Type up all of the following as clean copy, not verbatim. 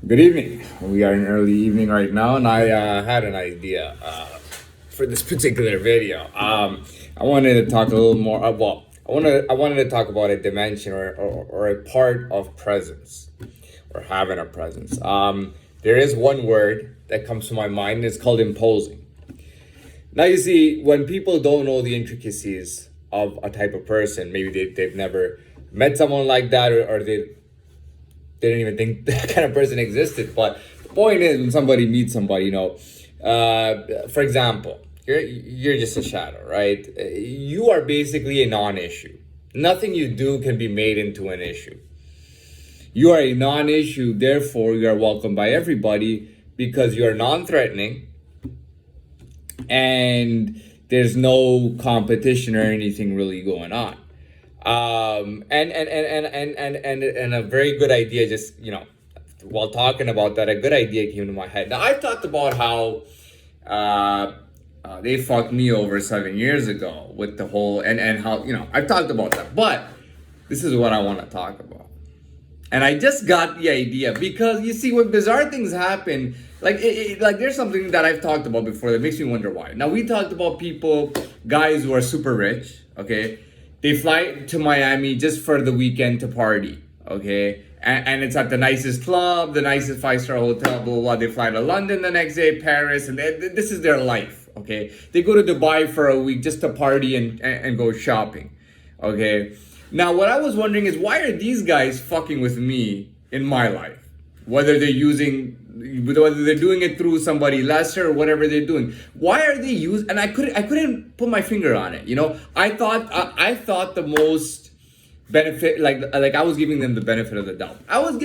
Good evening. We are in early evening right now, and I had an idea for this particular video. I wanted to talk a little more. I wanted to talk about a dimension or a part of presence, or having a presence. There is one word that comes to my mind. And it's called imposing. Now you see, when people don't know the intricacies of a type of person, maybe they've never met someone like that, or they didn't even think that kind of person existed. But the point is, when somebody meets somebody, for example, you're just a shadow, right? You are basically a non-issue. Nothing you do can be made into an issue. You are a non-issue, therefore you are welcomed by everybody because you are non-threatening, and there's no competition or anything really going on. And a very good idea, just while talking about that, a good idea came to my head. Now I've talked about how they fucked me over 7 years ago with the whole, and how, I've talked about that, but this is what I want to talk about. And I just got the idea because you see, when bizarre things happen, like there's something that I've talked about before that makes me wonder why. Now we talked about guys who are super rich, okay? They fly to Miami just for the weekend to party, okay? And it's at the nicest club, the nicest five-star hotel, blah, blah, blah. They fly to London the next day, Paris, and this is their life, okay? They go to Dubai for a week just to party and go shopping, okay? Now, what I was wondering is, why are these guys fucking with me in my life? Whether they're doing it through somebody lesser or whatever they're doing. Why are they using? And I couldn't put my finger on it. I thought the most benefit, like I was giving them the benefit of the doubt. I was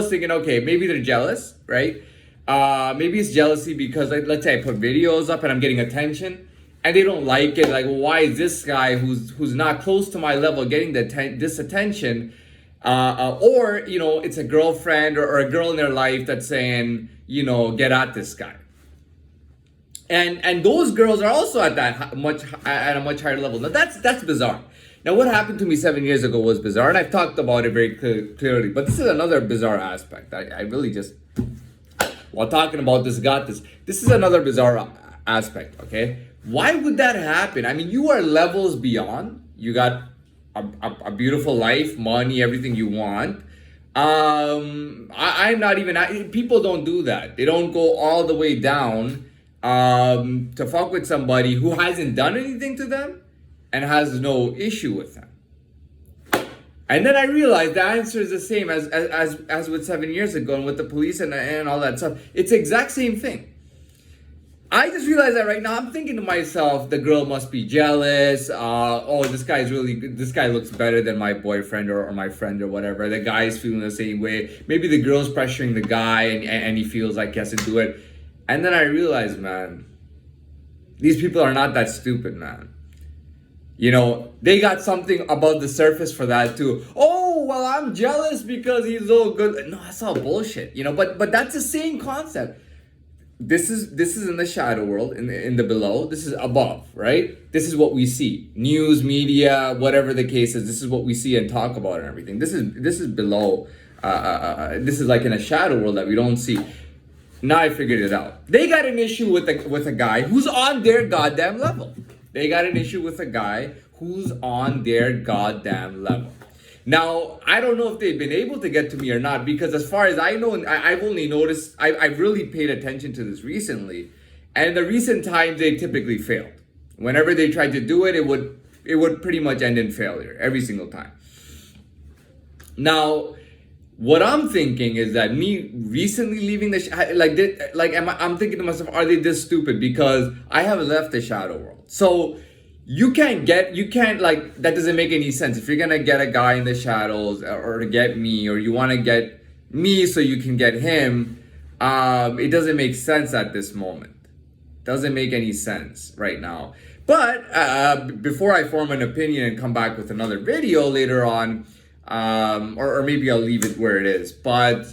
thinking, okay, maybe they're jealous, right? Maybe it's jealousy because, let's say I put videos up and I'm getting attention, and they don't like it. Like, why is this guy who's not close to my level getting this attention? Or it's a girlfriend or a girl in their life that's saying, get at this guy. And those girls are also at a much higher level. Now that's bizarre. Now, what happened to me 7 years ago was bizarre, and I've talked about it very clearly. But this is another bizarre aspect. I really just, while talking about this, This is another bizarre aspect. Okay, why would that happen? I mean, you are levels beyond. You got a beautiful life, money, everything you want. I'm not even. People don't do that. They don't go all the way down to fuck with somebody who hasn't done anything to them and has no issue with them. And then I realized the answer is the same as with 7 years ago and with the police and all that stuff. It's the exact same thing. I just realized that right now. I'm thinking to myself, the girl must be jealous. Oh, this guy's really good. This guy looks better than my boyfriend or my friend or whatever. The guy's feeling the same way. Maybe the girl's pressuring the guy and he feels like he has to do it. And then I realized, man, these people are not that stupid, man. They got something above the surface for that too. Oh, well, I'm jealous because he's so good. No, that's all bullshit, but that's the same concept. This is in the shadow world, in the below. This is above, right? This is what we see. News, media, whatever the case is, this is what we see and talk about and everything. This is below. This is like in a shadow world that we don't see. Now I figured it out. They got an issue with a guy who's on their goddamn level. They got an issue with a guy who's on their goddamn level. Now, I don't know if they've been able to get to me or not, because as far as I know, I've only noticed, I've really paid attention to this recently, and in the recent times, they typically failed. Whenever they tried to do it, it would pretty much end in failure every single time. Now, what I'm thinking is that me recently leaving I'm thinking to myself, are they this stupid? Because I have left the shadow world. So you can't that doesn't make any sense. If you're gonna get a guy in the shadows or to get me, or you want to get me so you can get him, it doesn't make sense at this moment. Doesn't make any sense right now. But before I form an opinion and come back with another video later on, or maybe I'll leave it where it is. But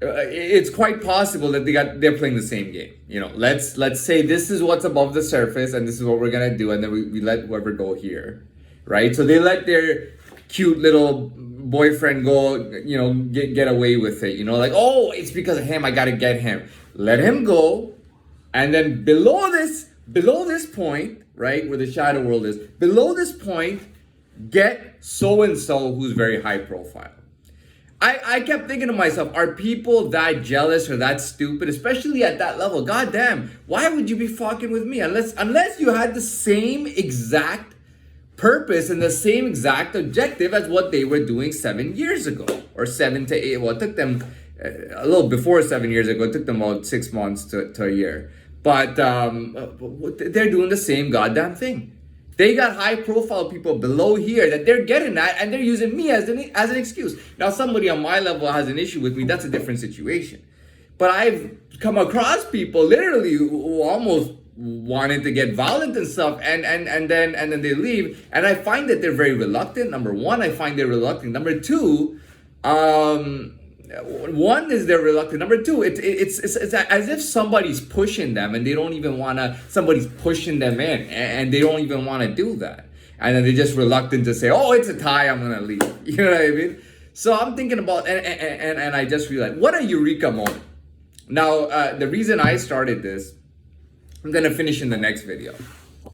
it's quite possible that they're playing the same game. Let's say this is what's above the surface and this is what we're gonna do, and then we let whoever go here, right? So they let their cute little boyfriend go, get away with it. Like, oh, it's because of him. I gotta get him. Let him go, and then below this point, right, where the shadow world is, below this point, get so and so who's very high profile. I kept thinking to myself, are people that jealous or that stupid, especially at that level? God damn, why would you be fucking with me? Unless you had the same exact purpose and the same exact objective as what they were doing 7 years ago. Or 7 to 8, well, it took them a little before 7 years ago. It took them about 6 months to a year. But they're doing the same goddamn thing. They got high profile people below here that they're getting at, and they're using me as an excuse. Now, somebody on my level has an issue with me. That's a different situation. But I've come across people literally who almost wanted to get violent and stuff, and then they leave. And I find that they're very reluctant. Number one, I find they're reluctant. Number two, one is they're reluctant. Number two, it's as if somebody's pushing them, and they don't even wanna. Somebody's pushing them in, and they don't even want to do that, and then they're just reluctant to say, "Oh, it's a tie. I'm gonna leave." You know what I mean? So I'm thinking about, and I just realized, what a eureka moment. Now, the reason I started this, I'm gonna finish in the next video.